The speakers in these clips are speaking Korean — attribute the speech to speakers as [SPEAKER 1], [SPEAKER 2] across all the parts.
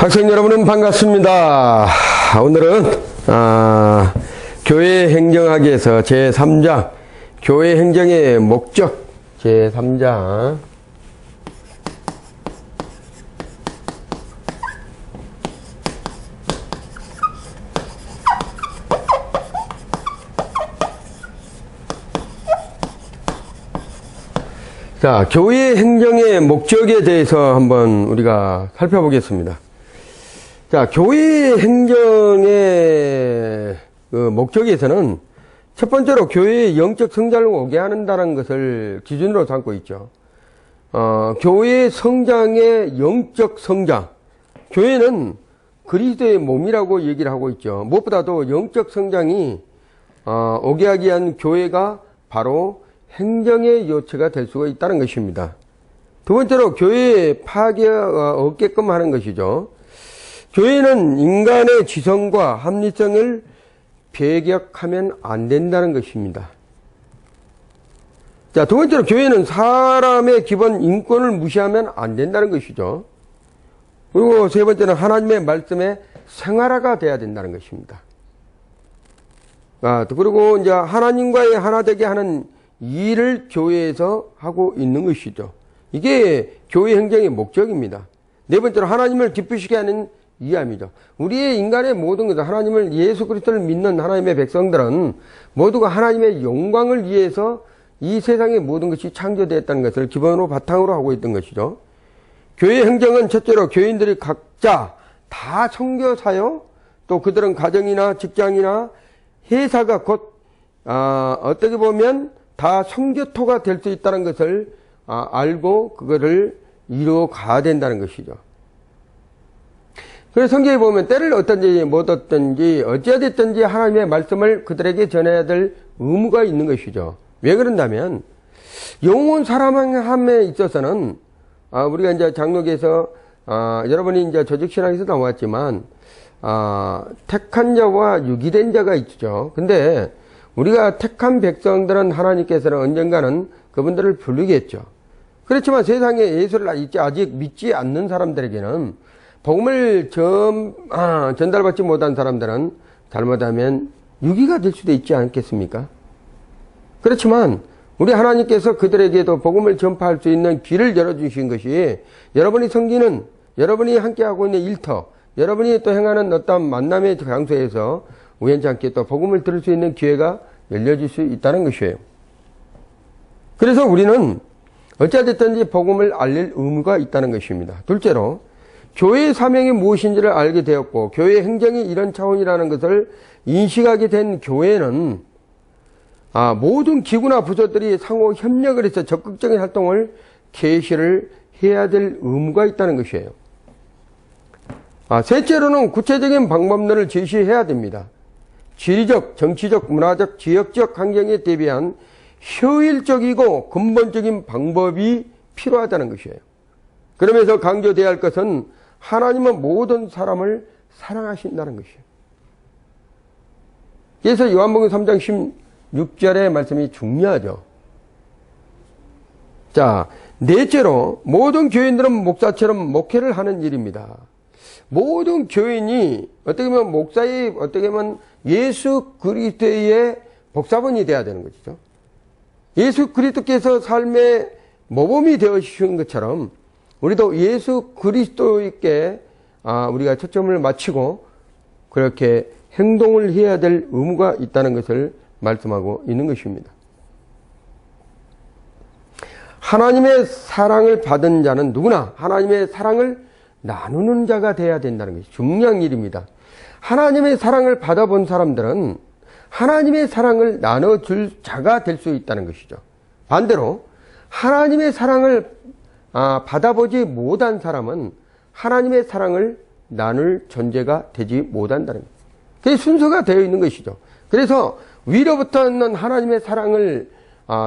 [SPEAKER 1] 학생 여러분 반갑습니다. 오늘은 교회 행정학에서 제3장 교회 행정의 목적 제3장 자, 교회 행정의 목적에 대해서 한번 우리가 살펴보겠습니다. 자, 교회 행정의 목적에서는 첫 번째로 교회의 영적 성장을 오게 한다는 것을 기준으로 삼고 있죠. 교회의 성장의 영적 성장. 교회는 그리스도의 몸이라고 얘기를 하고 있죠. 무엇보다도 영적 성장이 오게 하기 위한 교회가 바로 행정의 요체가 될 수가 있다는 것입니다. 두 번째로 교회의 파괴가 없게끔 하는 것이죠. 교회는 인간의 지성과 합리성을 배격하면 안 된다는 것입니다. 자, 두 번째로 교회는 사람의 기본 인권을 무시하면 안 된다는 것이죠. 그리고 세 번째는 하나님의 말씀에 생활화가 돼야 된다는 것입니다. 그리고 이제 하나님과의 하나 되게 하는 일을 교회에서 하고 있는 것이죠. 이게 교회 행정의 목적입니다. 네 번째로 하나님을 기쁘시게 하는 이함이죠. 우리의 인간의 모든 것은 하나님을 예수 그리스도를 믿는 하나님의 백성들은 모두가 하나님의 영광을 위해서 이 세상의 모든 것이 창조되었다는 것을 기본으로 바탕으로 하고 있던 것이죠. 교회 행정은 첫째로 교인들이 각자 다 선교사요, 또 그들은 가정이나 직장이나 회사가 곧 어떻게 보면 다 선교토가 될 수 있다는 것을 알고 그거를 이루어 가야 된다는 것이죠. 그래서 성경에 보면 때를 어떤지 못 어떤지 어찌됐든지 하나님의 말씀을 그들에게 전해야 될 의무가 있는 것이죠. 왜 그런다면 영혼 사람함에 있어서는 우리가 이제 장로교에서 여러분이 이제 조직신앙에서 나왔지만 택한 자와 유기된 자가 있죠. 근데 우리가 택한 백성들은 하나님께서는 언젠가는 그분들을 부르겠죠. 그렇지만 세상에 예수를 아직 믿지 않는 사람들에게는 복음을 전달받지 못한 사람들은 잘못하면 유기가 될 수도 있지 않겠습니까? 그렇지만 우리 하나님께서 그들에게도 복음을 전파할 수 있는 길을 열어주신 것이 여러분이 섬기는, 여러분이 함께하고 있는 일터, 여러분이 또 행하는 어떤 만남의 장소에서 우연찮게 또 복음을 들을 수 있는 기회가 열려질 수 있다는 것이에요. 그래서 우리는 어찌됐든지 복음을 알릴 의무가 있다는 것입니다. 둘째로 교회의 사명이 무엇인지를 알게 되었고 교회의 행정이 이런 차원이라는 것을 인식하게 된 교회는 모든 기구나 부서들이 상호 협력을 해서 적극적인 활동을 개시를 해야 될 의무가 있다는 것이에요. 셋째로는 구체적인 방법론을 제시해야 됩니다. 지리적, 정치적, 문화적, 지역적 환경에 대비한 효율적이고 근본적인 방법이 필요하다는 것이에요. 그러면서 강조되어야 할 것은 하나님은 모든 사람을 사랑하신다는 것이에요. 그래서 요한복음 3장 16절의 말씀이 중요하죠. 자, 넷째로 모든 교인들은 목사처럼 목회를 하는 일입니다. 모든 교인이 어떻게 보면 목사의 어떻게 보면 예수 그리스도의 복사본이 되어야 되는 것이죠. 예수 그리스도께서 삶의 모범이 되어주신 것처럼 우리도 예수 그리스도께 우리가 초점을 맞추고 그렇게 행동을 해야 될 의무가 있다는 것을 말씀하고 있는 것입니다. 하나님의 사랑을 받은 자는 누구나 하나님의 사랑을 나누는 자가 되어야 된다는 것이 중요한 일입니다. 하나님의 사랑을 받아본 사람들은 하나님의 사랑을 나눠줄 자가 될 수 있다는 것이죠. 반대로 하나님의 사랑을 받아보지 못한 사람은 하나님의 사랑을 나눌 존재가 되지 못한다는 거예요. 그게 순서가 되어 있는 것이죠. 그래서 위로부터 있는 하나님의 사랑을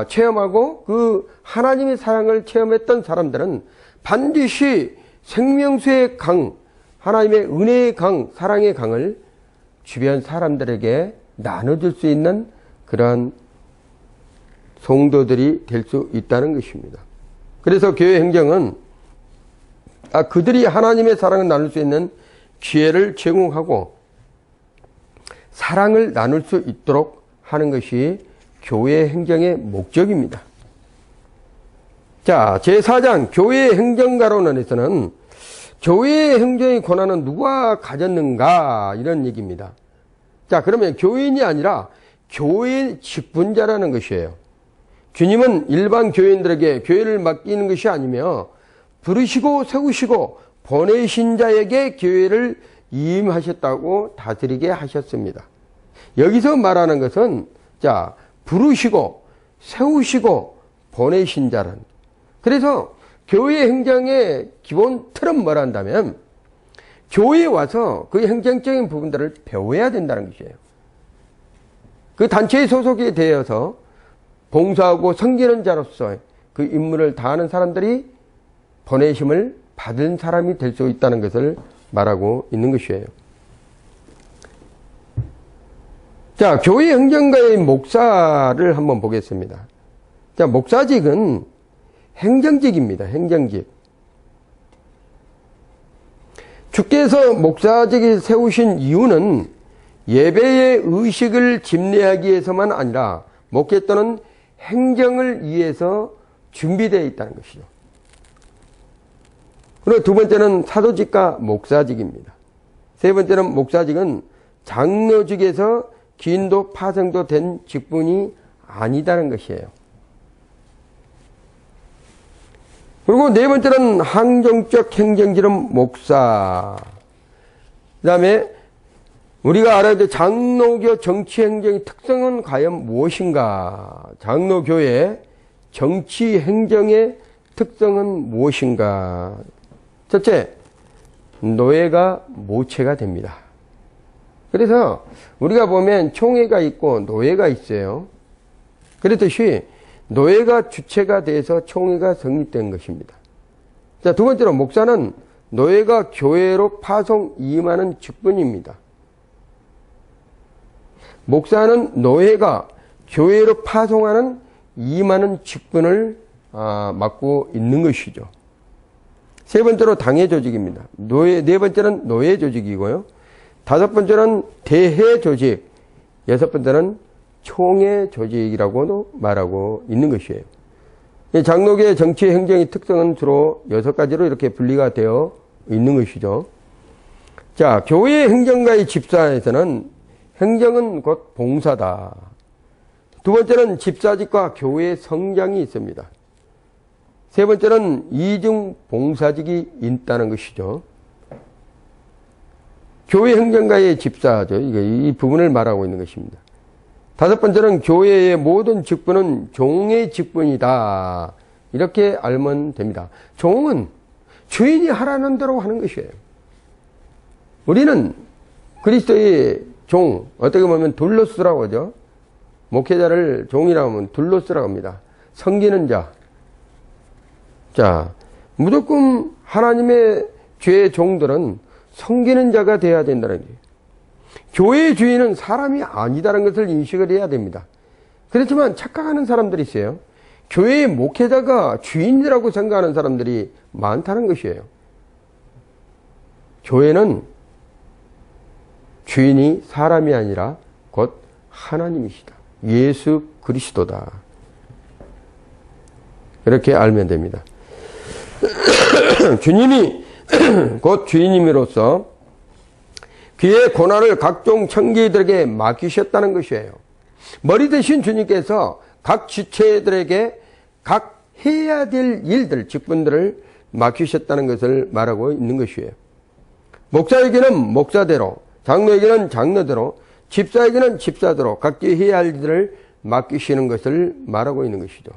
[SPEAKER 1] 체험하고 그 하나님의 사랑을 체험했던 사람들은 반드시 생명수의 강, 하나님의 은혜의 강, 사랑의 강을 주변 사람들에게 나눠줄 수 있는 그런 성도들이 될 수 있다는 것입니다. 그래서 교회 행정은 그들이 하나님의 사랑을 나눌 수 있는 기회를 제공하고 사랑을 나눌 수 있도록 하는 것이 교회 행정의 목적입니다. 자, 제4장 교회 행정가론에서는 교회 행정의 권한은 누가 가졌는가 이런 얘기입니다. 자, 그러면 교인이 아니라 교회 직분자라는 것이에요. 주님은 일반 교인들에게 교회를 맡기는 것이 아니며 부르시고 세우시고 보내신 자에게 교회를 위임하셨다고 다스리게 하셨습니다. 여기서 말하는 것은 자, 부르시고 세우시고 보내신 자란. 그래서 교회 행정의 기본 틀은 뭐란다면 교회에 와서 그 행정적인 부분들을 배워야 된다는 것이에요. 그 단체에 소속이 되어서 봉사하고 섬기는 자로서 그 임무를 다하는 사람들이 보내심을 받은 사람이 될 수 있다는 것을 말하고 있는 것이에요. 자, 교회 행정가의 목사를 한번 보겠습니다. 자, 목사직은 행정직입니다. 행정직. 주께서 목사직을 세우신 이유는 예배의 의식을 집례하기 위해서만 아니라 목회 또는 행정을 위해서 준비되어 있다는 것이죠. 그리고 두 번째는 사도직과 목사직입니다. 세 번째는 목사직은 장로직에서 기인도 파송도 된 직분이 아니다는 것이에요. 그리고 네 번째는 항정적 행정직은 목사. 그 다음에 우리가 알아야 될 장로교 정치행정의 특성은 과연 무엇인가? 장로교의 정치행정의 특성은 무엇인가? 첫째, 노예가 모체가 됩니다. 그래서 우리가 보면 총회가 있고 노예가 있어요. 그렇듯이 노예가 주체가 돼서 총회가 성립된 것입니다. 자, 두 번째로 목사는 노예가 교회로 파송 임하는 직분입니다. 목사는 노예가 교회로 파송하는 임하는 직분을 맡고 있는 것이죠. 세 번째로 당회 조직입니다. 네 번째는 노예 조직이고요. 다섯 번째는 대회 조직, 여섯 번째는 총회 조직이라고도 말하고 있는 것이에요. 장로교의 정치 행정의 특성은 주로 6가지로 이렇게 분리가 되어 있는 것이죠. 자, 교회 행정가의 집사에서는 행정은 곧 봉사다. 두 번째는 집사직과 교회의 성장이 있습니다. 세 번째는 이중 봉사직이 있다는 것이죠. 교회 행정가의 집사죠. 이 부분을 말하고 있는 것입니다. 다섯 번째는 교회의 모든 직분은 종의 직분이다. 이렇게 알면 됩니다. 종은 주인이 하라는 대로 하는 것이에요. 우리는 그리스도의 종, 어떻게 보면 둘로스라고 하죠. 목회자를 종이라고 하면 둘로스라고 합니다. 섬기는 자. 자, 무조건 하나님의 죄의 종들은 섬기는 자가 되어야 된다는 거예요. 교회의 주인은 사람이 아니다라는 것을 인식을 해야 됩니다. 그렇지만 착각하는 사람들이 있어요. 교회의 목회자가 주인이라고 생각하는 사람들이 많다는 것이에요. 교회는 주인이 사람이 아니라 곧 하나님이시다. 예수 그리스도다. 이렇게 알면 됩니다. 주님이 곧 주인님으로서 그의 고난을 각종 청지들에게 맡기셨다는 것이에요. 머리 대신 주님께서 각 지체들에게 각 해야 될 일들, 직분들을 맡기셨다는 것을 말하고 있는 것이에요. 목사에게는 목사대로, 장로에게는 장로대로, 집사에게는 집사대로 각기 해야 할 일들을 맡기시는 것을 말하고 있는 것이죠.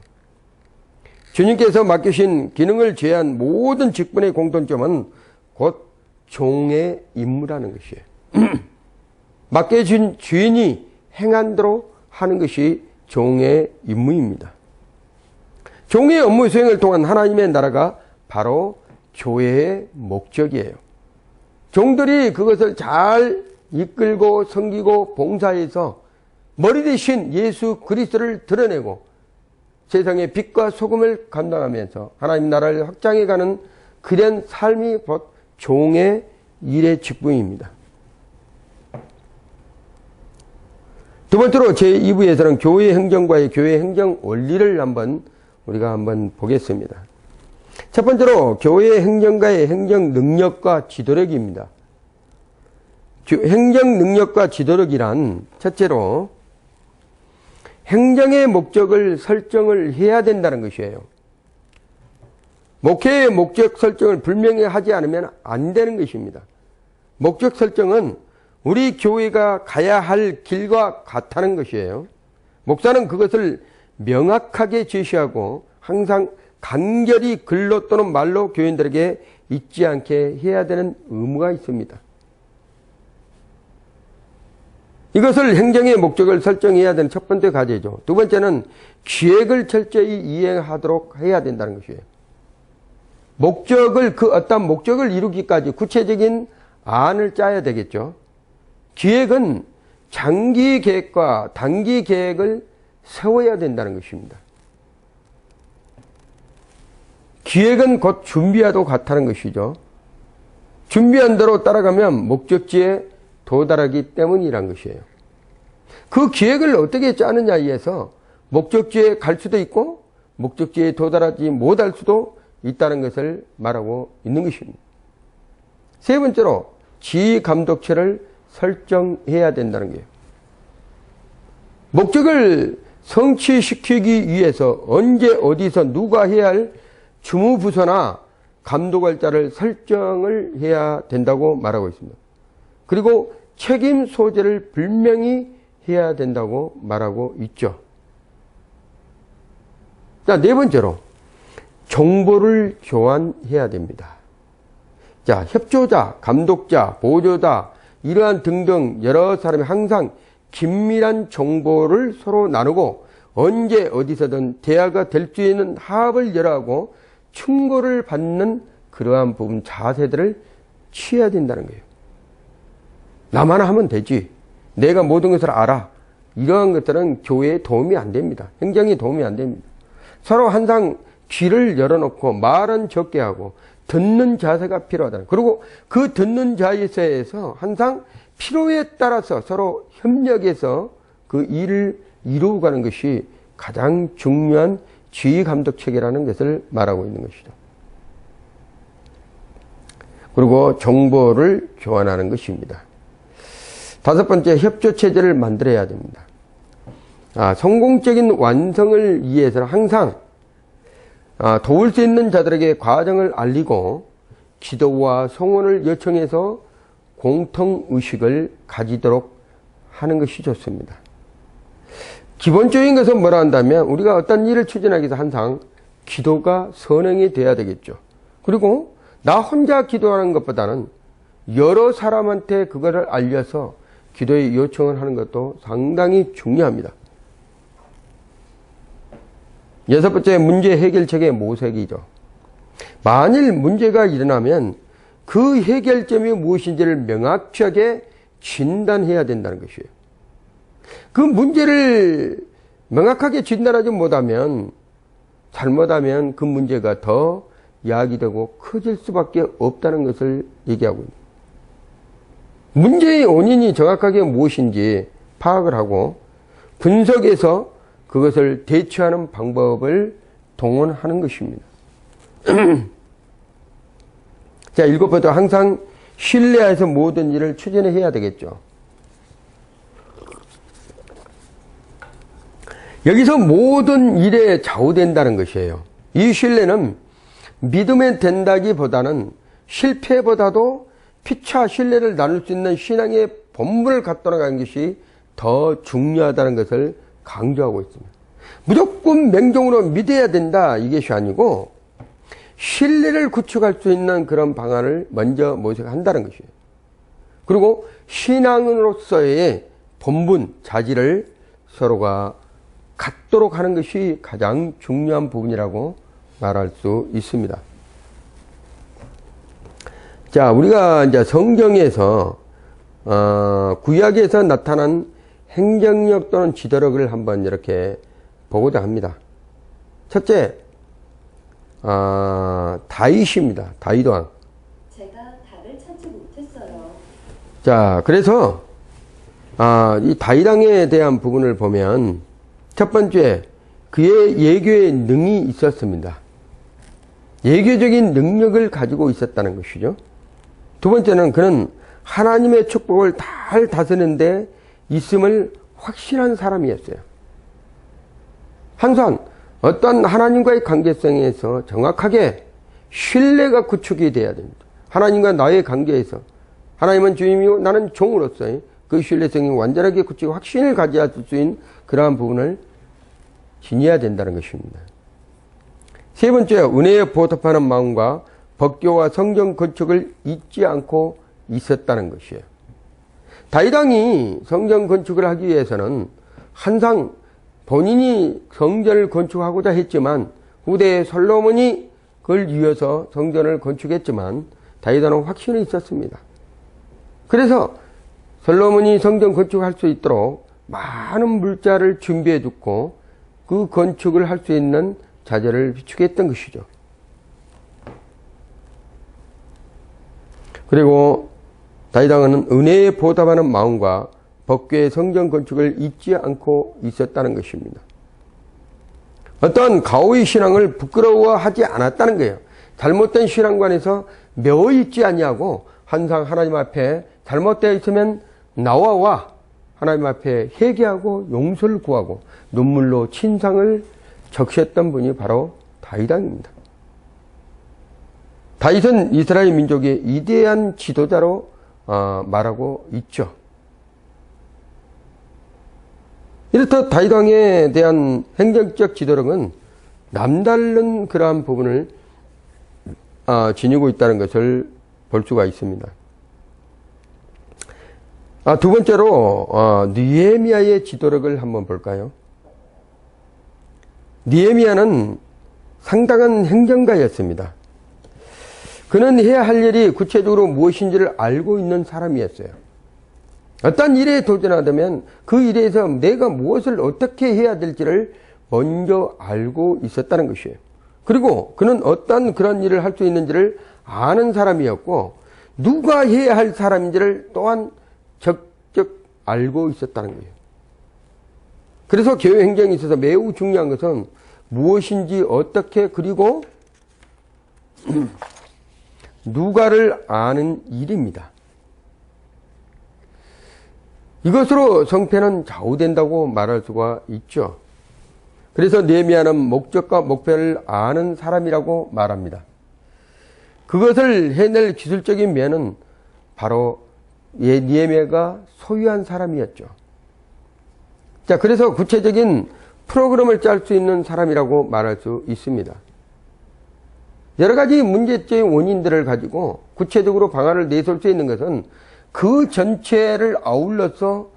[SPEAKER 1] 주님께서 맡기신 기능을 제한 모든 직분의 공통점은 곧 종의 임무라는 것이에요. 맡겨진 주인이 행한 대로 하는 것이 종의 임무입니다. 종의 업무 수행을 통한 하나님의 나라가 바로 교회의 목적이에요. 종들이 그것을 잘 이끌고 섬기고 봉사해서 머리 대신 예수 그리스도를 드러내고 세상의 빛과 소금을 감당하면서 하나님 나라를 확장해가는 그런 삶이 곧 종의 일의 직분입니다. 두 번째로 제2부에서는 교회 행정과의 교회 행정 원리를 우리가 한번 보겠습니다. 첫 번째로 교회 행정가의 행정 능력과 지도력입니다. 행정 능력과 지도력이란 첫째로 행정의 목적을 설정을 해야 된다는 것이에요. 목회의 목적 설정을 분명히 하지 않으면 안 되는 것입니다. 목적 설정은 우리 교회가 가야 할 길과 같다는 것이에요. 목사는 그것을 명확하게 제시하고 항상 간결히 글로 또는 말로 교인들에게 잊지 않게 해야 되는 의무가 있습니다. 이것을 행정의 목적을 설정해야 되는 첫 번째 과제죠. 두 번째는 기획을 철저히 이행하도록 해야 된다는 것이에요. 어떤 목적을 이루기까지 구체적인 안을 짜야 되겠죠. 기획은 장기 계획과 단기 계획을 세워야 된다는 것입니다. 기획은 곧 준비와도 같다는 것이죠. 준비한 대로 따라가면 목적지에 도달하기 때문이란 것이에요. 그 기획을 어떻게 짜느냐에서 목적지에 갈 수도 있고 목적지에 도달하지 못할 수도 있다는 것을 말하고 있는 것입니다. 세 번째로 지휘 감독체를 설정해야 된다는 거예요. 목적을 성취시키기 위해서 언제 어디서 누가 해야 할 주무부서나 감독할 자를 설정을 해야 된다고 말하고 있습니다. 그리고 책임 소재를 분명히 해야 된다고 말하고 있죠. 자, 네 번째로 정보를 교환해야 됩니다. 자, 협조자, 감독자, 보조자, 이러한 등등 여러 사람이 항상 긴밀한 정보를 서로 나누고 언제 어디서든 대화가 될 수 있는 합을 열어하고 충고를 받는 그러한 부분 자세들을 취해야 된다는 거예요. 나만 하면 되지. 내가 모든 것을 알아. 이러한 것들은 교회에 도움이 안 됩니다. 행정에 도움이 안 됩니다. 서로 항상 귀를 열어놓고 말은 적게 하고 듣는 자세가 필요하다. 그리고 그 듣는 자세에서 항상 필요에 따라서 서로 협력해서 그 일을 이루어가는 것이 가장 중요한 지휘 감독 체계라는 것을 말하고 있는 것이죠. 그리고 정보를 교환하는 것입니다. 다섯 번째, 협조 체제를 만들어야 됩니다. 성공적인 완성을 위해서는 항상 도울 수 있는 자들에게 과정을 알리고 기도와 성원을 요청해서 공통의식을 가지도록 하는 것이 좋습니다. 기본적인 것은 뭐라 한다면 우리가 어떤 일을 추진하기 위해서 항상 기도가 선행이 돼야 되겠죠. 그리고 나 혼자 기도하는 것보다는 여러 사람한테 그거를 알려서 기도의 요청을 하는 것도 상당히 중요합니다. 여섯 번째, 문제 해결책의 모색이죠. 만일 문제가 일어나면 그 해결점이 무엇인지를 명확하게 진단해야 된다는 것이에요. 그 문제를 명확하게 진단하지 못하면 잘못하면 그 문제가 더 야기되고 커질 수밖에 없다는 것을 얘기하고 있습니다. 문제의 원인이 정확하게 무엇인지 파악을 하고 분석해서 그것을 대처하는 방법을 동원하는 것입니다. 자, 일곱 번째, 항상 신뢰해서 모든 일을 추진해야 되겠죠. 여기서 모든 일에 좌우된다는 것이에요. 이 신뢰는 믿으면 된다기보다는 실패보다도 피차 신뢰를 나눌 수 있는 신앙의 본분을 갖도록 하는 것이 더 중요하다는 것을 강조하고 있습니다. 무조건 맹종으로 믿어야 된다, 이것이 아니고 신뢰를 구축할 수 있는 그런 방안을 먼저 모색한다는 것이에요. 그리고 신앙으로서의 본분, 자질을 서로가 갖도록 하는 것이 가장 중요한 부분이라고 말할 수 있습니다. 자, 우리가 이제 성경에서 구약에서 나타난 행정력 또는 지도력을 한번 이렇게 보고자 합니다. 첫째, 다윗입니다. 다윗 왕.
[SPEAKER 2] 제가 답을 찾지 못했어요.
[SPEAKER 1] 자, 그래서 이 다윗왕에 대한 부분을 보면 첫 번째, 그의 예교의 능이 있었습니다. 예교적인 능력을 가지고 있었다는 것이죠. 두 번째는 그는 하나님의 축복을 잘 다스리는데 있음을 확신한 사람이었어요. 항상 어떤 하나님과의 관계성에서 정확하게 신뢰가 구축이 돼야 됩니다. 하나님과 나의 관계에서 하나님은 주님이고 나는 종으로서의 그 신뢰성이 완전하게 구축, 확신을 가져야 수 있는 그러한 부분을 지녀야 된다는 것입니다. 세 번째, 은혜에 보답하는 마음과 법궤와 성전 건축을 잊지 않고 있었다는 것이에요. 다윗왕이 성전 건축을 하기 위해서는 항상 본인이 성전을 건축하고자 했지만 후대에 솔로몬이 그걸 이어서 성전을 건축했지만 다윗왕은 확신이 있었습니다. 그래서 솔로몬이 성전 건축할 수 있도록 많은 물자를 준비해 두고 그 건축을 할 수 있는 자재를 비축했던 것이죠. 그리고 다윗왕은 은혜에 보답하는 마음과 법궤의 성전 건축을 잊지 않고 있었다는 것입니다. 어떤 가오의 신앙을 부끄러워하지 않았다는 거예요. 잘못된 신앙관에서 매어 있지 아니하고 항상 하나님 앞에 잘못되어 있으면 나와 하나님 앞에 회개하고 용서를 구하고 눈물로 친상을 적셨던 분이 바로 다윗왕입니다. 다윗은 이스라엘 민족의 위대한 지도자로 말하고 있죠. 이렇듯 다윗왕에 대한 행정적 지도력은 남다른 그러한 부분을 지니고 있다는 것을 볼 수가 있습니다. 두 번째로 느헤미야의 지도력을 한번 볼까요? 느헤미야는 상당한 행정가였습니다. 그는 해야 할 일이 구체적으로 무엇인지를 알고 있는 사람이었어요. 어떤 일에 도전하다면 그 일에서 내가 무엇을 어떻게 해야 될지를 먼저 알고 있었다는 것이에요. 그리고 그는 어떤 그런 일을 할 수 있는지를 아는 사람이었고 누가 해야 할 사람인지를 또한 적적 알고 있었다는 거예요. 그래서 교회 행정에 있어서 매우 중요한 것은 무엇인지 어떻게 그리고 누가를 아는 일입니다. 이것으로 성패는 좌우된다고 말할 수가 있죠. 그래서 느헤미야는 목적과 목표를 아는 사람이라고 말합니다. 그것을 해낼 기술적인 면은 바로 느헤미야가 소유한 사람이었죠. 자, 그래서 구체적인 프로그램을 짤 수 있는 사람이라고 말할 수 있습니다. 여러 가지 문제점의 원인들을 가지고 구체적으로 방안을 내세울 수 있는 것은 그 전체를 아울러서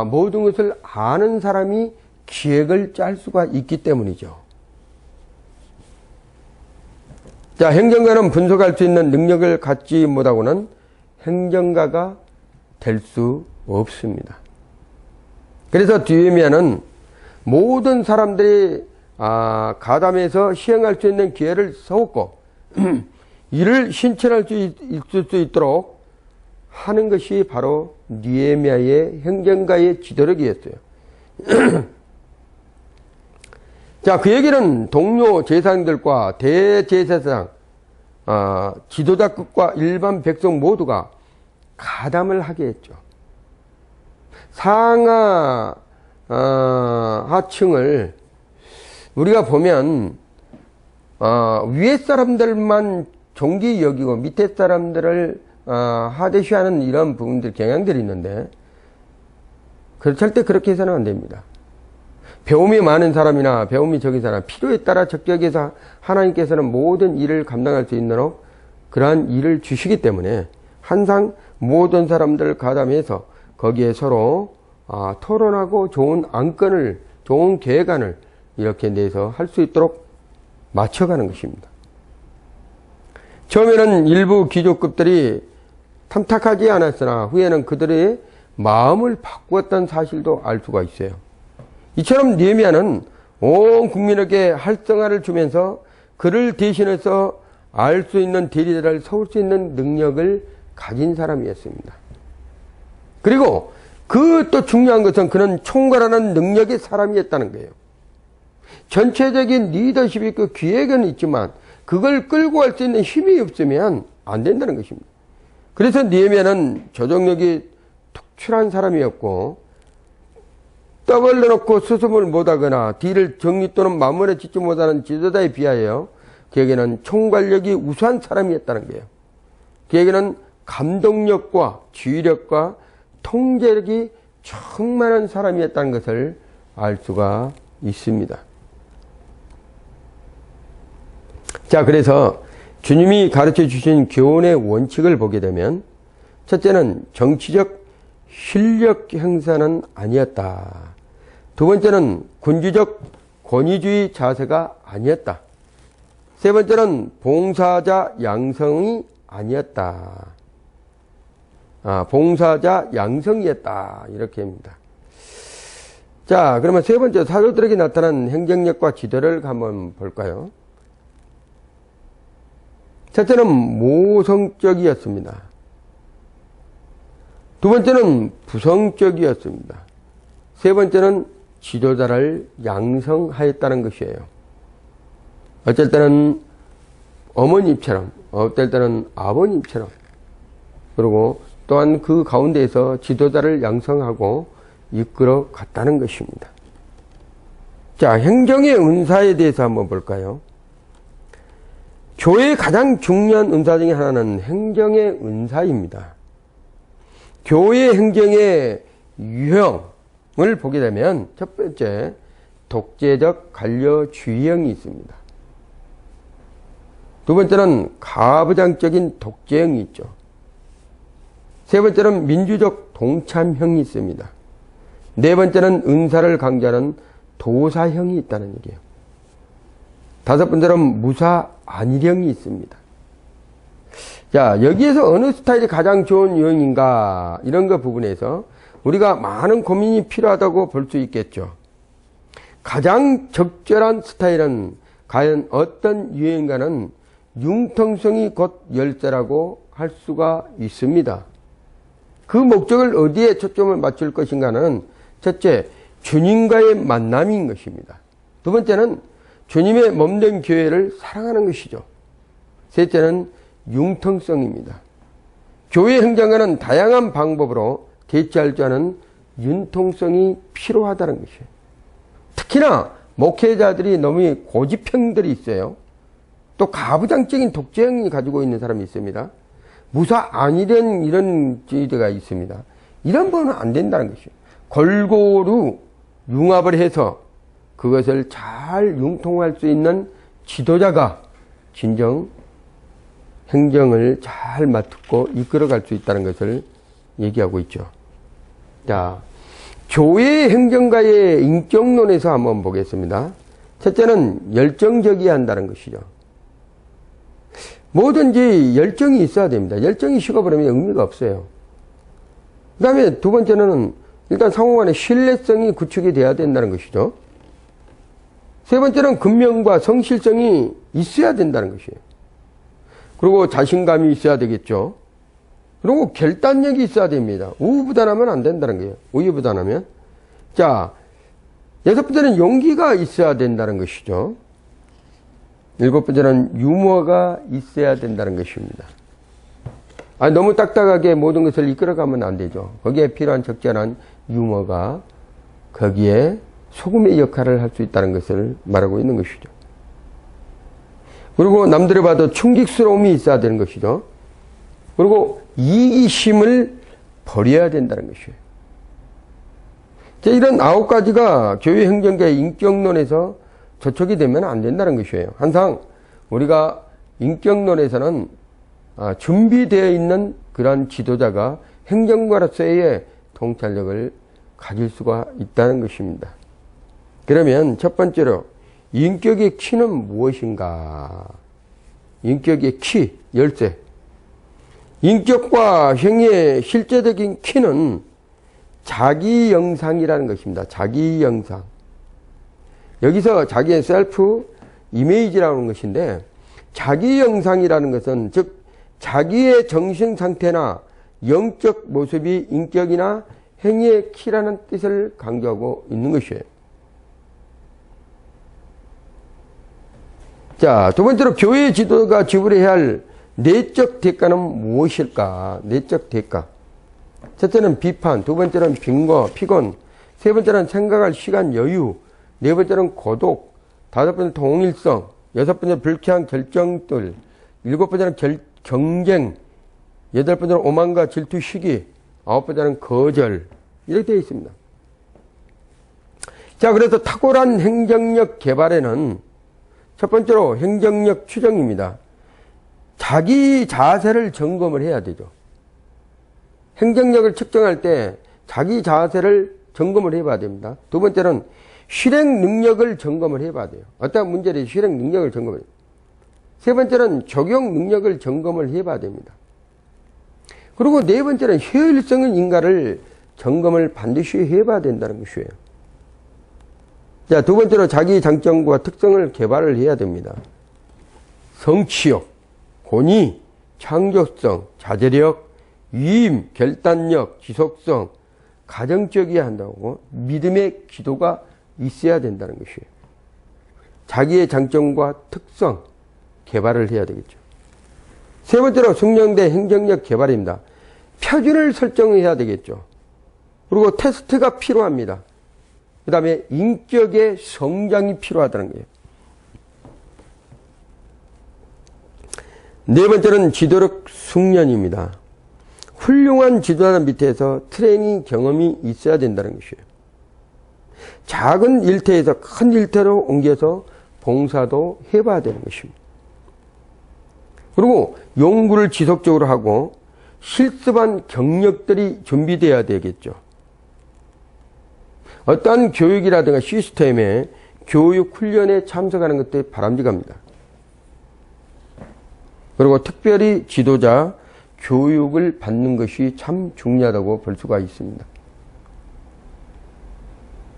[SPEAKER 1] 모든 것을 아는 사람이 기획을 짤 수가 있기 때문이죠. 자, 행정가는 분석할 수 있는 능력을 갖지 못하고는 행정가가 될 수 없습니다. 그래서 느헤미야는 모든 사람들이 가담해서 시행할 수 있는 기회를 세웠고 이를 실천할 수 있을 수 있도록 하는 것이 바로 느헤미야의 행정가의 지도력이었어요. 자, 그에게는 동료 제사장들과 대제사장, 지도자급과 일반 백성 모두가 가담을 하게 했죠. 상하 하층을 우리가 보면 위에 사람들만 존귀 여기고 밑에 사람들을 하대시하는 이런 부분들 경향들이 있는데 절대 그렇게 해서는 안 됩니다. 배움이 많은 사람이나 배움이 적은 사람, 필요에 따라 적격해서 하나님께서는 모든 일을 감당할 수 있도록 그러한 일을 주시기 때문에 항상 모든 사람들을 가담해서 거기에 서로 토론하고 좋은 안건을, 좋은 계획안을 이렇게 내서 할 수 있도록 맞춰가는 것입니다. 처음에는 일부 귀족급들이 탐탁하지 않았으나 후에는 그들의 마음을 바꾸었다는 사실도 알 수가 있어요. 이처럼 느헤미야는 온 국민에게 활성화를 주면서 그를 대신해서 알 수 있는 대리자를 세울 수 있는 능력을 가진 사람이었습니다. 그리고 그 또 중요한 것은 그는 총괄하는 능력의 사람이었다는 거예요. 전체적인 리더십이 있고 기획은 있지만 그걸 끌고 갈 수 있는 힘이 없으면 안 된다는 것입니다. 그래서 느헤미야는 조정력이 특출한 사람이었고, 떠벌려 놓고 수습을 못하거나 뒤를 정리 또는 마무리에 짓지 못하는 지도자에 비하여 그에게는 총괄력이 우수한 사람이었다는 거예요. 그에게는 감독력과 지휘력과 통제력이 충만한 사람이었다는 것을 알 수가 있습니다. 자, 그래서 주님이 가르쳐 주신 교훈의 원칙을 보게 되면, 첫째는 정치적 실력 행사는 아니었다. 두 번째는 군주적 권위주의 자세가 아니었다. 세 번째는 봉사자 양성이 아니었다. 봉사자 양성이었다. 이렇게 합니다. 자, 그러면 세 번째, 사도들에게 나타난 행정력과 지도를 한번 볼까요? 첫째는 모성적이었습니다. 두 번째는 부성적이었습니다. 세 번째는 지도자를 양성하였다는 것이에요. 어쩔 때는 어머님처럼, 어떨 때는 아버님처럼, 그리고 또한 그 가운데에서 지도자를 양성하고 이끌어 갔다는 것입니다. 자, 행정의 은사에 대해서 한번 볼까요? 교회의 가장 중요한 은사 중에 하나는 행정의 은사입니다. 교회 행정의 유형을 보게 되면 첫 번째, 독재적 관료주의형이 있습니다. 두 번째는 가부장적인 독재형이 있죠. 세 번째는 민주적 동참형이 있습니다. 네 번째는 은사를 강조하는 도사형이 있다는 얘기예요. 다섯 번째는 무사 안일형이 있습니다. 자, 여기에서 어느 스타일이 가장 좋은 유형인가, 이런 거 부분에서 우리가 많은 고민이 필요하다고 볼 수 있겠죠. 가장 적절한 스타일은 과연 어떤 유형인가는 융통성이 곧 열쇠라고 할 수가 있습니다. 그 목적을 어디에 초점을 맞출 것인가는 첫째, 주님과의 만남인 것입니다. 두 번째는 주님의 몸된 교회를 사랑하는 것이죠. 셋째는 융통성입니다. 교회 행정과는 다양한 방법으로 대처할 줄 아는 융통성이 필요하다는 것이에요. 특히나 목회자들이 너무 고집형들이 있어요. 또 가부장적인 독재형이 가지고 있는 사람이 있습니다. 무사 안일한 이런 지대가 있습니다. 이런 거는 안 된다는 것이에요. 골고루 융합을 해서 그것을 잘 융통할 수 있는 지도자가 진정 행정을 잘 맡고 이끌어갈 수 있다는 것을 얘기하고 있죠. 자, 교회 행정가의 인격론에서 한번 보겠습니다. 첫째는 열정적이어야 한다는 것이죠. 뭐든지 열정이 있어야 됩니다. 열정이 식어버리면 의미가 없어요. 그 다음에 두 번째는 일단 상호 간의 신뢰성이 구축이 돼야 된다는 것이죠. 세 번째는 근면과 성실성이 있어야 된다는 것이에요. 그리고 자신감이 있어야 되겠죠. 그리고 결단력이 있어야 됩니다. 우유부단하면 안 된다는 거예요. 우유부단하면. 자, 여섯 번째는 용기가 있어야 된다는 것이죠. 일곱 번째는 유머가 있어야 된다는 것입니다. 너무 딱딱하게 모든 것을 이끌어가면 안 되죠. 거기에 필요한 적절한 유머가 거기에 소금의 역할을 할 수 있다는 것을 말하고 있는 것이죠. 그리고 남들이 봐도 충격스러움이 있어야 되는 것이죠. 그리고 이기심을 버려야 된다는 것이에요. 이런 9가지가 교회 행정가의 인격론에서 저촉이 되면 안 된다는 것이에요. 항상 우리가 인격론에서는 준비되어 있는 그러한 지도자가 행정가로서의 통찰력을 가질 수가 있다는 것입니다. 그러면 첫 번째로 인격의 키는 무엇인가? 인격의 키, 열쇠. 인격과 행위의 실제적인 키는 자기 영상이라는 것입니다. 자기 영상. 여기서 자기의 셀프 이미지라는 것인데, 자기 영상이라는 것은 즉 자기의 정신 상태나 영적 모습이 인격이나 행위의 키라는 뜻을 강조하고 있는 것이에요. 자, 두 번째로 교회 지도가 지불해야 할 내적 대가는 무엇일까? 내적 대가. 첫째는 비판, 두 번째는 빈거, 피곤, 세 번째는 생각할 시간 여유, 네 번째는 고독, 다섯 번째는 동일성, 여섯 번째는 불쾌한 결정들, 일곱 번째는 경쟁, 여덟 번째는 오만과 질투 시기, 아홉 번째는 거절. 이렇게 되어 있습니다. 자, 그래서 탁월한 행정력 개발에는 첫 번째로 행정력 추정입니다. 자기 자세를 점검을 해야 되죠. 행정력을 측정할 때 자기 자세를 점검을 해봐야 됩니다. 두 번째는 실행 능력을 점검을 해봐야 돼요. 어떤 문제를 실행 능력을 점검을 해요. 세 번째는 적용 능력을 점검을 해봐야 됩니다. 그리고 네 번째는 효율성의 인가를 점검을 반드시 해봐야 된다는 것이에요. 자, 두 번째로 자기 장점과 특성을 개발을 해야 됩니다. 성취욕, 권위, 창조성, 자제력, 위임, 결단력, 지속성, 가정적이어야 한다고 믿음의 기도가 있어야 된다는 것이에요. 자기의 장점과 특성 개발을 해야 되겠죠. 세 번째로 숙련된 행정력 개발입니다. 표준을 설정해야 되겠죠. 그리고 테스트가 필요합니다. 그 다음에 인격의 성장이 필요하다는 거예요. 네 번째는 지도력 숙련입니다. 훌륭한 지도자 밑에서 트레이닝 경험이 있어야 된다는 것이에요. 작은 일터에서 큰 일터로 옮겨서 봉사도 해봐야 되는 것입니다. 그리고 연구를 지속적으로 하고 실습한 경력들이 준비되어야 되겠죠. 어떠한 교육이라든가 시스템에 교육 훈련에 참석하는 것들이 바람직합니다. 그리고 특별히 지도자 교육을 받는 것이 참 중요하다고 볼 수가 있습니다.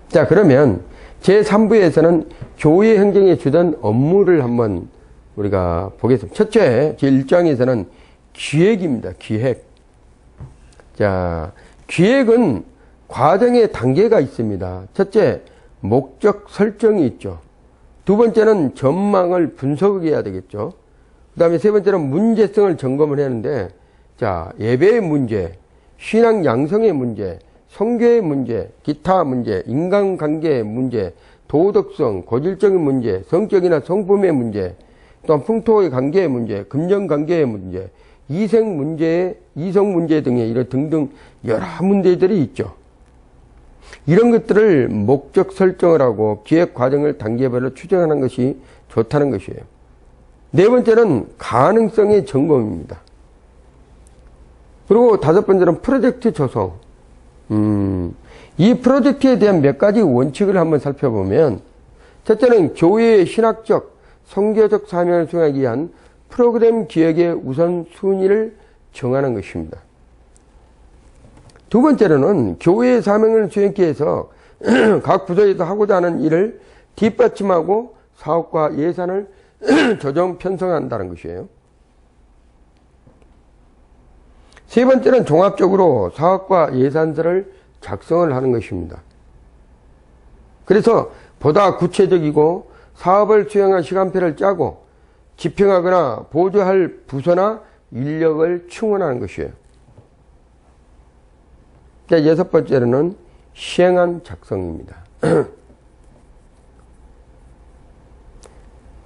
[SPEAKER 1] 자, 그러면 제3부에서는 교회 행정에 주던 업무를 한번 우리가 보겠습니다. 첫째, 제1장에서는 기획입니다. 기획. 자, 기획은 과정의 단계가 있습니다. 첫째, 목적 설정이 있죠. 두 번째는 전망을 분석해야 되겠죠. 그 다음에 세 번째는 문제성을 점검을 하는데, 자, 예배의 문제, 신앙 양성의 문제, 성교의 문제, 기타 문제, 인간관계의 문제, 도덕성, 고질적인 문제, 성격이나 성품의 문제, 또한 풍토의 관계의 문제, 금전관계의 문제, 이성 문제 등의 이런 등등 여러 문제들이 있죠. 이런 것들을 목적 설정을 하고 기획 과정을 단계별로 추정하는 것이 좋다는 것이에요. 네 번째는 가능성의 점검입니다. 그리고 다섯 번째는 프로젝트 조성. 이 프로젝트에 대한 몇 가지 원칙을 한번 살펴보면, 첫째는 교회의 신학적, 선교적 사명을 수행하기 위한 프로그램 기획의 우선순위를 정하는 것입니다. 두 번째로는 교회의 사명을 수행하기 위해서 각 부서에서 하고자 하는 일을 뒷받침하고 사업과 예산을 조정 편성한다는 것이에요. 세 번째는 종합적으로 사업과 예산서를 작성을 하는 것입니다. 그래서 보다 구체적이고 사업을 수행할 시간표를 짜고 집행하거나 보조할 부서나 인력을 충원하는 것이에요. 자, 여섯 번째로는 시행안 작성입니다.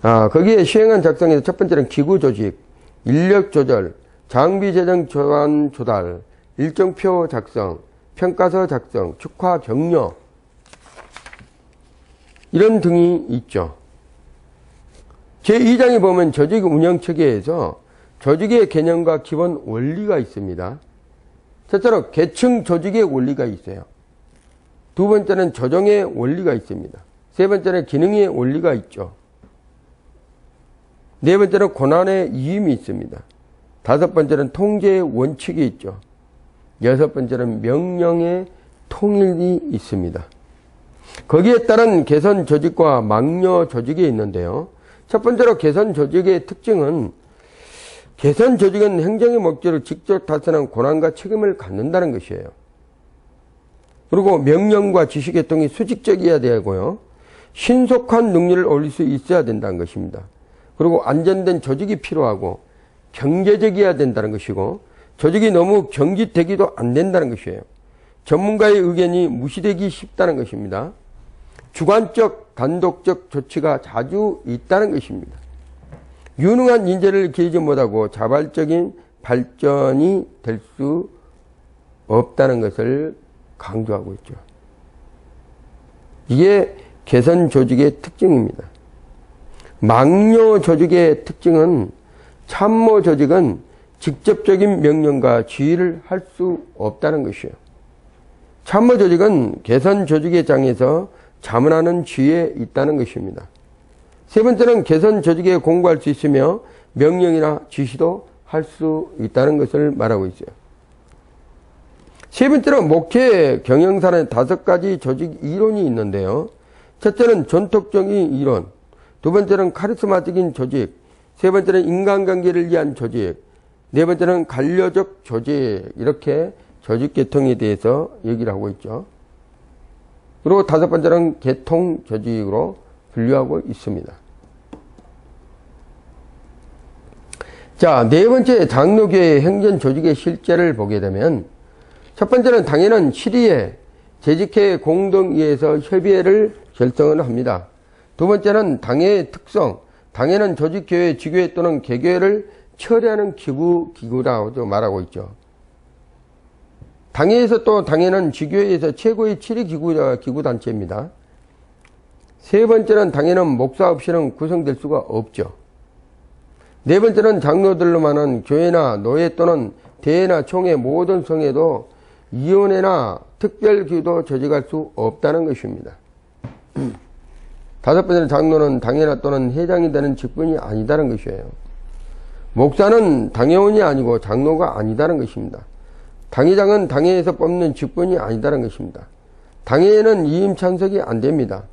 [SPEAKER 1] 거기에 시행안 작성에서 첫 번째는 기구 조직, 인력 조절, 장비 재정 조안 조달, 일정표 작성, 평가서 작성, 축하 격려, 이런 등이 있죠. 제2장에 보면 조직 운영 체계에서 조직의 개념과 기본 원리가 있습니다. 첫째로 계층 조직의 원리가 있어요. 두 번째는 조정의 원리가 있습니다. 세 번째는 기능의 원리가 있죠. 네 번째는 고난의 이임이 있습니다. 다섯 번째는 통제의 원칙이 있죠. 여섯 번째는 명령의 통일이 있습니다. 거기에 따른 개선 조직과 망려 조직이 있는데요. 첫 번째로 개선 조직의 특징은 개선 조직은 행정의 목적을 직접 달성한 권한과 책임을 갖는다는 것이에요. 그리고 명령과 지시 계통이 수직적이어야 되고요. 신속한 능률을 올릴 수 있어야 된다는 것입니다. 그리고 안전된 조직이 필요하고 경제적이어야 된다는 것이고 조직이 너무 경직되기도 안 된다는 것이에요. 전문가의 의견이 무시되기 쉽다는 것입니다. 주관적, 단독적 조치가 자주 있다는 것입니다. 유능한 인재를 기르지 못하고 자발적인 발전이 될 수 없다는 것을 강조하고 있죠. 이게 개선 조직의 특징입니다. 막료 조직의 특징은 참모 조직은 직접적인 명령과 지휘를 할 수 없다는 것이에요. 참모 조직은 개선 조직의 장에서 자문하는 지위에 있다는 것입니다. 세 번째는 개선 조직에 공부할 수 있으며 명령이나 지시도 할 수 있다는 것을 말하고 있어요. 세 번째는 목회 경영사는 5가지 조직 이론이 있는데요. 첫째는 전통적인 이론, 두 번째는 카리스마적인 조직, 세 번째는 인간관계를 위한 조직, 네 번째는 관료적 조직, 이렇게 조직 계통에 대해서 얘기를 하고 있죠. 그리고 5번째는 계통 조직으로 분류하고 있습니다. 자, 네 번째 장로교회 행전 조직의 실제를 보게 되면 첫 번째는 당회는 7위에 재직회 공동위에서 협의회를 결성을 합니다. 두 번째는 당회의 특성, 당회는 조직교회, 지교회 또는 개교회를 처리하는 기구라고 말하고 있죠. 당회에서 또 당회는 지교회에서 최고의 7위 기구단체입니다. 세 번째는 당회는 목사 없이는 구성될 수가 없죠. 네 번째는 장로들로만은 교회나 노예 또는 대회나 총회 모든 성회도 위원회나 특별기구도 조직할 수 없다는 것입니다. 다섯 번째는 장로는 당회나 또는 회장이 되는 직분이 아니다는 것이에요. 목사는 당회원이 아니고 장로가 아니다는 것입니다. 당회장은 당회에서 뽑는 직분이 아니다는 것입니다. 당회에는 이임 참석이 안 됩니다.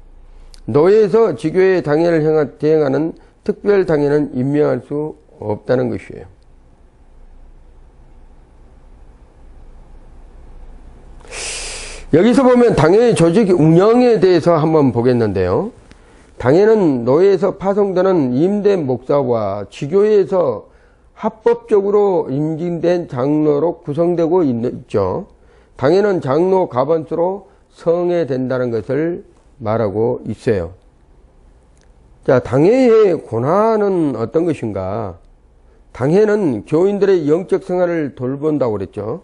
[SPEAKER 1] 노예에서 지교회 당회를 대행하는 특별 당회는 임명할 수 없다는 것이에요. 여기서 보면 당회의 조직 운영에 대해서 한번 보겠는데요. 당회는 노예에서 파송되는 임된 목사와 지교회에서 합법적으로 임직된 장로로 구성되고 있죠. 당회는 장로 가번수로 성회된다는 것을 말하고 있어요. 자, 당회의 권한은 어떤 것인가? 당회는 교인들의 영적 생활을 돌본다고 그랬죠.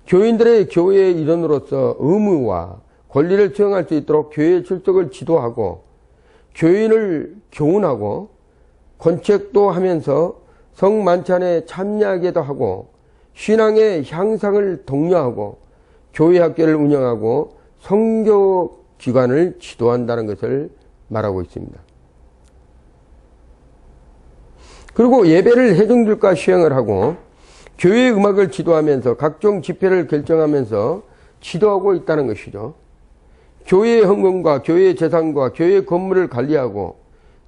[SPEAKER 1] 교인들의 교회의 일원으로서 의무와 권리를 수행할 수 있도록 교회 출석을 지도하고 교인을 교훈하고 권책도 하면서 성만찬에 참여하기도 하고 신앙의 향상을 독려하고 교회 학교를 운영하고 선교기관을 지도한다는 것을 말하고 있습니다. 그리고 예배를 회중들과 시행을 하고 교회 음악을 지도하면서 각종 집회를 결정하면서 지도하고 있다는 것이죠. 교회의 헌금과 교회의 재산과 교회의 건물을 관리하고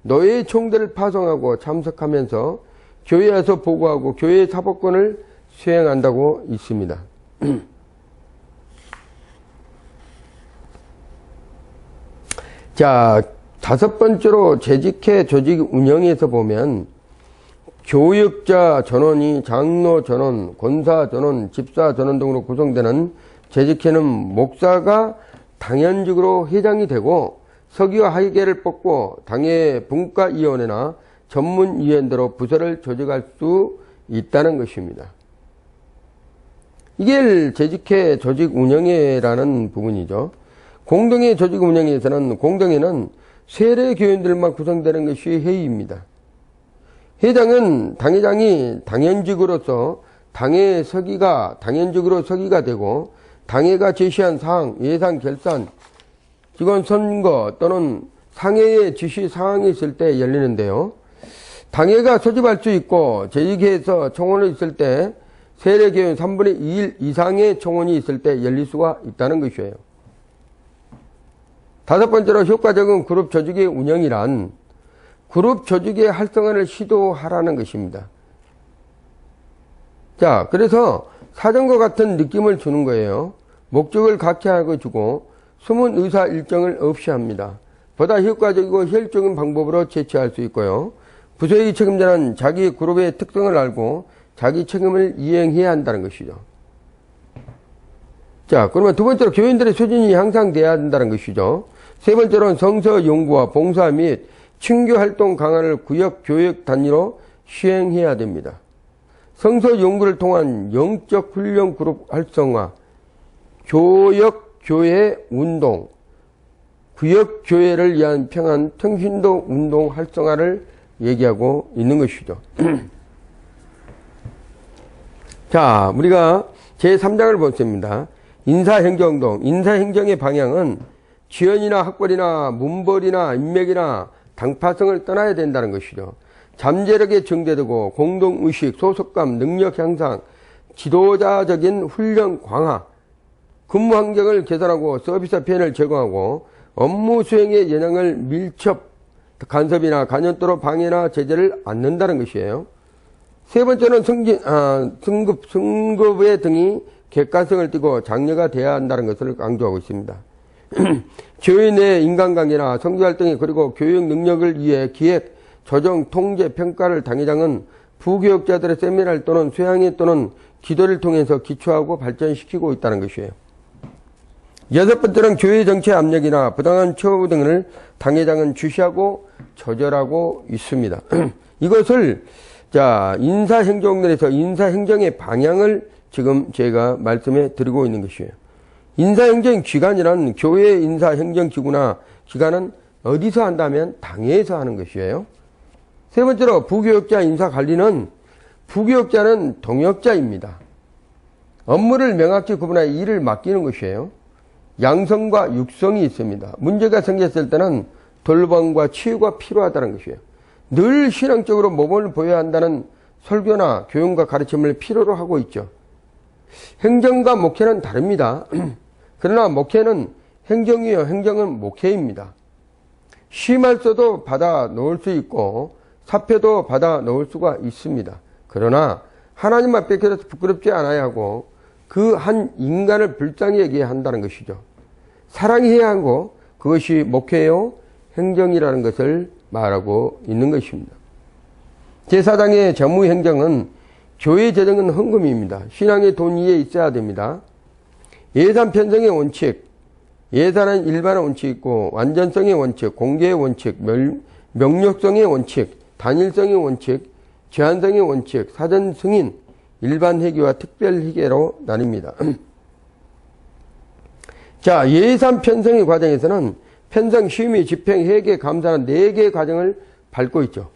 [SPEAKER 1] 노예의 총대를 파송하고 참석하면서 교회에서 보고하고 교회의 사법권을 수행한다고 있습니다. 자, 다섯 번째로 재직회 조직 운영에서 보면 교육자 전원이 장로 전원, 권사 전원, 집사 전원 등으로 구성되는 재직회는 목사가 당연직으로 회장이 되고 서기와 하의계를 뽑고 당의 분과위원회나 전문위원대로 부서를 조직할 수 있다는 것입니다. 이게 재직회 조직 운영회라는 부분이죠. 공동회 조직 운영회에서는 공동회는 세례 교인들만 구성되는 것이 회의입니다. 회장은 당회장이 당연직으로서 당회 서기가 당연직으로 서기가 되고 당회가 제시한 사항, 예산 결산, 직원 선거 또는 상회의 지시 사항이 있을 때 열리는데요. 당회가 소집할 수 있고 재직회에서 총원이 있을 때 세례교인 3분의 2일 이상의 총원이 있을 때 열릴 수가 있다는 것이에요. 다섯 번째로 효과적인 그룹 조직의 운영이란 그룹 조직의 활성화를 시도하라는 것입니다. 자, 그래서 사전과 같은 느낌을 주는 거예요. 목적을 각해하고 주고 숨은 의사 일정을 없이 합니다. 보다 효과적이고 효율적인 방법으로 제시할 수 있고요. 부서의 책임자는 자기 그룹의 특성을 알고 자기 책임을 이행해야 한다는 것이죠. 자, 그러면 두 번째로 교인들의 수준이 향상돼야 한다는 것이죠. 세 번째로는 성서 연구와 봉사 및 친교 활동 강화를 구역 교육 단위로 시행해야 됩니다. 성서 연구를 통한 영적 훈련 그룹 활성화, 교역 교회 운동, 구역 교회를 위한 평안 통신도 운동 활성화를 얘기하고 있는 것이죠. 자, 우리가 제3장을 보겠습니다. 인사행정운동. 인사행정의 방향은 지연이나 학벌이나 문벌이나 인맥이나 당파성을 떠나야 된다는 것이죠. 잠재력에 정제되고 공동의식, 소속감, 능력 향상, 지도자적인 훈련 강화, 근무 환경을 개선하고 서비스 편을 제공하고 업무 수행의 영향을 밀접, 간섭이나 간연도로 방해나 제재를 않는다는 것이에요. 세 번째는 승급의 등이 객관성을 띠고 장려가 돼야 한다는 것을 강조하고 있습니다. 교회 내 인간관계나 성교활동이 그리고 교육 능력을 위해 기획, 조정, 통제, 평가를 당회장은 부교육자들의 세미나를 또는 수양회 또는 기도를 통해서 기초하고 발전시키고 있다는 것이에요. 여섯 번째는 교회 정치 압력이나 부당한 처우 등을 당회장은 주시하고 조절하고 있습니다. 이것을 인사행정론에서 인사행정의 방향을 지금 제가 말씀해 드리고 있는 것이에요. 인사행정기관이란 교회 인사행정기구나 기관은 어디서 한다면 당회에서 하는 것이에요. 세 번째로 부교육자 인사관리는 부교육자는 동역자입니다. 업무를 명확히 구분하여 일을 맡기는 것이에요. 양성과 육성이 있습니다. 문제가 생겼을 때는 돌봄과 치유가 필요하다는 것이에요. 늘 신앙적으로 모범을 보여야 한다는 설교나 교훈과 가르침을 필요로 하고 있죠. 행정과 목회는 다릅니다. 그러나 목회는 행정이요, 행정은 목회입니다. 심할서도 받아 놓을 수 있고 사표도 받아 놓을 수가 있습니다. 그러나 하나님 앞에 그래서 부끄럽지 않아야 하고 그 한 인간을 불쌍히 여겨야 한다는 것이죠. 사랑해야 하고 그것이 목회요, 행정이라는 것을 말하고 있는 것입니다. 제4장의 재무행정은 교회 재정은 헌금입니다. 신앙의 돈 위에 있어야 됩니다. 예산 편성의 원칙, 예산은 일반의 원칙이 있고 완전성의 원칙, 공개의 원칙, 명료성의 원칙, 단일성의 원칙, 제한성의 원칙, 사전 승인, 일반 회계와 특별 회계로 나뉩니다. 자, 예산 편성의 과정에서는 편성, 심의, 집행, 회계, 감사는 4개의 과정을 밟고 있죠.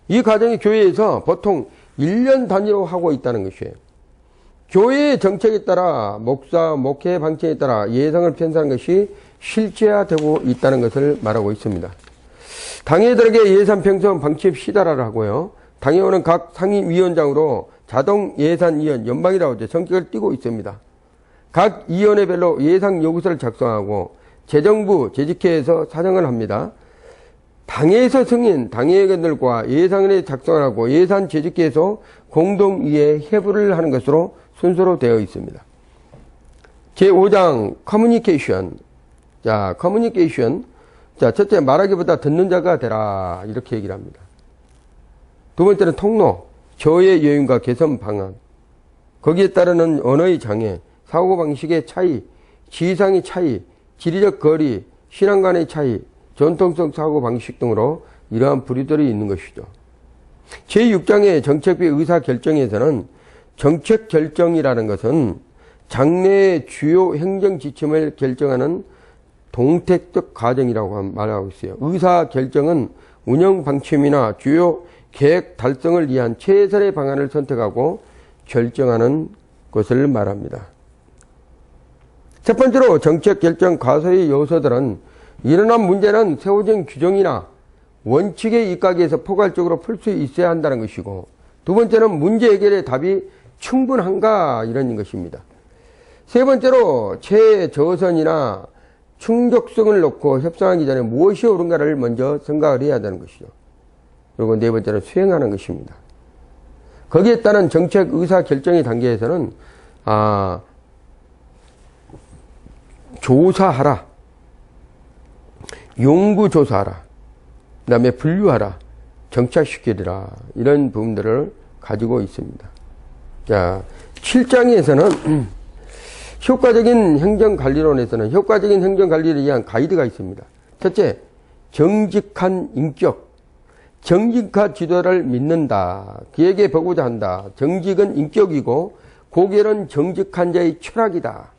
[SPEAKER 1] 이 과정이 교회에서 보통 1년 단위로 하고 있다는 것이에요. 교회의 정책에 따라 목사, 목회 방침에 따라 예산을 편성하는 것이 실제화되고 있다는 것을 말하고 있습니다. 당회들에게 예산 편성 방침 시달화를 하고요. 당회원은 각 상임위원장으로 자동 예산위원, 연방이라고 하죠. 성격을 띠고 있습니다. 각 위원회별로 예산 요구서를 작성하고 재정부, 재직회에서 사정을 합니다. 당회에서 승인, 당회의원들과 예산을 작성하고 예산 재직회에서 공동위에 회부를 하는 것으로 순서로 되어 있습니다. 제5장 커뮤니케이션. 자, 커뮤니케이션. 자, 첫째 말하기보다 듣는 자가 되라. 이렇게 얘기를 합니다. 두 번째는 통로, 저의 여인과 개선 방안. 거기에 따르는 언어의 장애, 사고방식의 차이, 지위상의 차이, 지리적 거리, 신앙 간의 차이, 전통성 사고방식 등으로 이러한 부류들이 있는 것이죠. 제6장의 정책비 의사결정에서는 정책결정이라는 것은 장래의 주요 행정지침을 결정하는 동택적 과정이라고 말하고 있어요. 의사결정은 운영방침이나 주요 계획 달성을 위한 최선의 방안을 선택하고 결정하는 것을 말합니다. 첫 번째로 정책결정 과소의 요소들은 일어난 문제는 세워진 규정이나 원칙에 입각해서 포괄적으로 풀 수 있어야 한다는 것이고, 두 번째는 문제 해결의 답이 충분한가 이런 것입니다. 세 번째로 최저선이나 충족성을 놓고 협상하기 전에 무엇이 옳은가를 먼저 생각을 해야 되는 것이죠. 그리고 네 번째는 수행하는 것입니다. 거기에 따른 정책 의사 결정의 단계에서는 조사하라, 연구조사하라, 그 다음에 분류하라, 정착시키리라, 이런 부분들을 가지고 있습니다. 자, 7장에서는 효과적인 행정관리론에서는 효과적인 행정관리를 위한 가이드가 있습니다. 첫째, 정직한 인격, 정직한 지도자를 믿는다. 그에게 보고자 한다. 정직은 인격이고 고결은 정직한 자의 철학이다.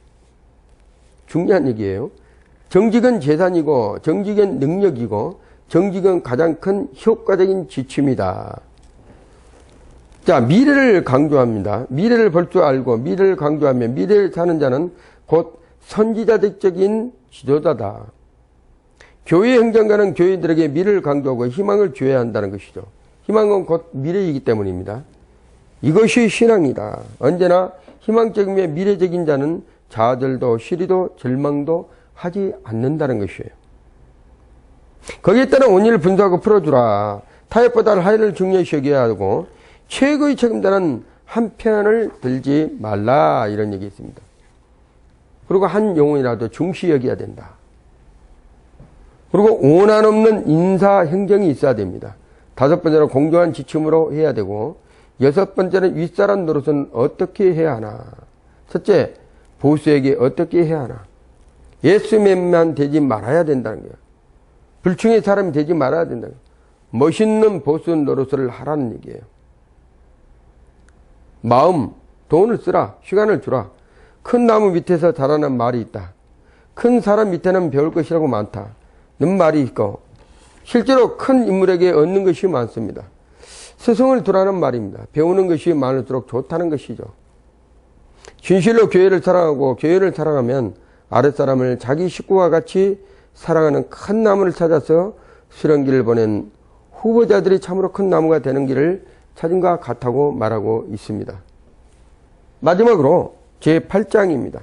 [SPEAKER 1] 중요한 얘기예요. 정직은 재산이고 정직은 능력이고 정직은 가장 큰 효과적인 지침이다. 자, 미래를 강조합니다. 미래를 볼 줄 알고 미래를 강조하면 미래를 사는 자는 곧 선지자적인 지도자다. 교회 행정가는 교인들에게 미래를 강조하고 희망을 주어야 한다는 것이죠. 희망은 곧 미래이기 때문입니다. 이것이 신앙이다. 언제나 희망적이며 미래적인 자는 좌절도 시리도 절망도 하지 않는다는 것이에요. 거기에 따라 원인을 분석하고 풀어주라. 타협보다 하해를 중요시 여겨야 하고 최고의 책임자는 한편을 들지 말라, 이런 얘기 있습니다. 그리고 한 영혼이라도 중시 여겨야 된다. 그리고 오난 없는 인사 행정이 있어야 됩니다. 다섯 번째는 공정한 지침으로 해야 되고, 여섯 번째는 윗사람 노릇은 어떻게 해야 하나. 첫째, 보수에게 어떻게 해야 하나. 예수맨만 되지 말아야 된다는 거예요. 불충의 사람이 되지 말아야 된다는 거예요. 멋있는 보수 노릇을 하라는 얘기예요. 마음, 돈을 쓰라, 시간을 주라. 큰 나무 밑에서 자라는 말이 있다. 큰 사람 밑에는 배울 것이라고 많다. 는 말이 있고, 실제로 큰 인물에게 얻는 것이 많습니다. 스승을 두라는 말입니다. 배우는 것이 많을수록 좋다는 것이죠. 진실로 교회를 사랑하고 교회를 사랑하면 아랫사람을 자기 식구와 같이 사랑하는 큰 나무를 찾아서 수련기를 보낸 후보자들이 참으로 큰 나무가 되는 길을 찾은 것 같다고 말하고 있습니다. 마지막으로 제8장입니다.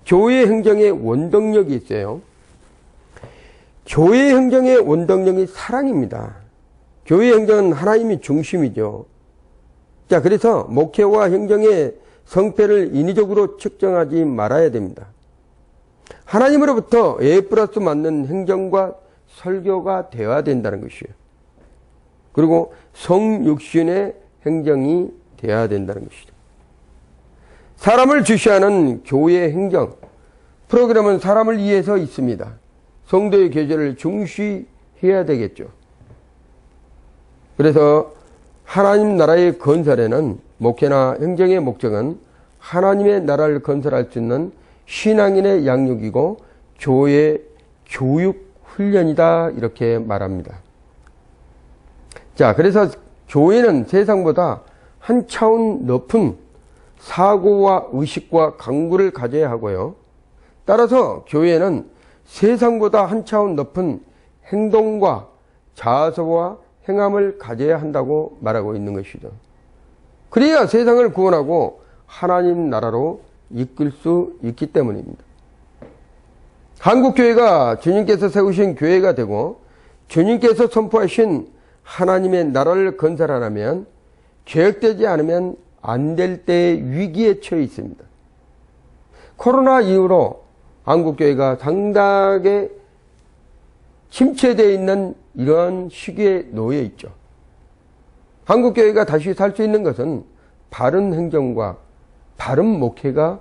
[SPEAKER 1] 교회 행정의 원동력이 있어요. 교회 행정의 원동력이 사랑입니다. 교회 행정은 하나님이 중심이죠. 자, 그래서 목회와 행정의 성패를 인위적으로 측정하지 말아야 됩니다. 하나님으로부터 A+ 맞는 행정과 설교가 되어야 된다는 것이에요. 그리고 성육신의 행정이 되어야 된다는 것이죠. 사람을 주시하는 교회 행정 프로그램은 사람을 위해서 있습니다. 성도의 교제를 중시해야 되겠죠. 그래서 하나님 나라의 건설에는 목회나 행정의 목적은 하나님의 나라를 건설할 수 있는 신앙인의 양육이고 교회 교육 훈련이다, 이렇게 말합니다. 자, 그래서 교회는 세상보다 한 차원 높은 사고와 의식과 강구를 가져야 하고요. 따라서 교회는 세상보다 한 차원 높은 행동과 자서와 행함을 가져야 한다고 말하고 있는 것이죠. 그래야 세상을 구원하고 하나님 나라로 이끌 수 있기 때문입니다. 한국교회가 주님께서 세우신 교회가 되고 주님께서 선포하신 하나님의 나라를 건설하려면 계획되지 않으면 안 될 때의 위기에 처해 있습니다. 코로나 이후로 한국교회가 상당하게 침체되어 있는 이런 시기에 놓여 있죠. 한국교회가 다시 살 수 있는 것은 바른 행정과 바른 목회가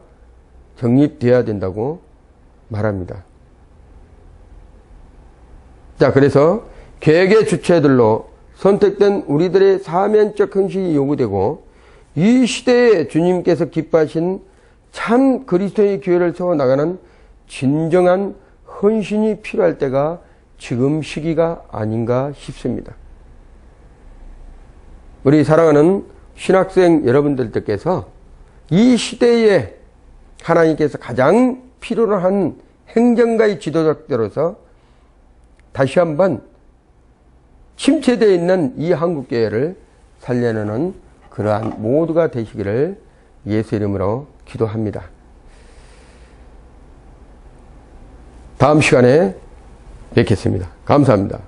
[SPEAKER 1] 정립되어야 된다고 말합니다. 자, 그래서 계획의 주체들로 선택된 우리들의 사면적 헌신이 요구되고 이 시대에 주님께서 기뻐하신 참 그리스도의 교회를 세워나가는 진정한 헌신이 필요할 때가 지금 시기가 아닌가 싶습니다. 우리 사랑하는 신학생 여러분들께서 이 시대에 하나님께서 가장 필요로 한 행정가의 지도자로서 다시 한번 침체되어 있는 이 한국교회를 살려내는 그러한 모두가 되시기를 예수 이름으로 기도합니다. 다음 시간에 뵙겠습니다. 감사합니다.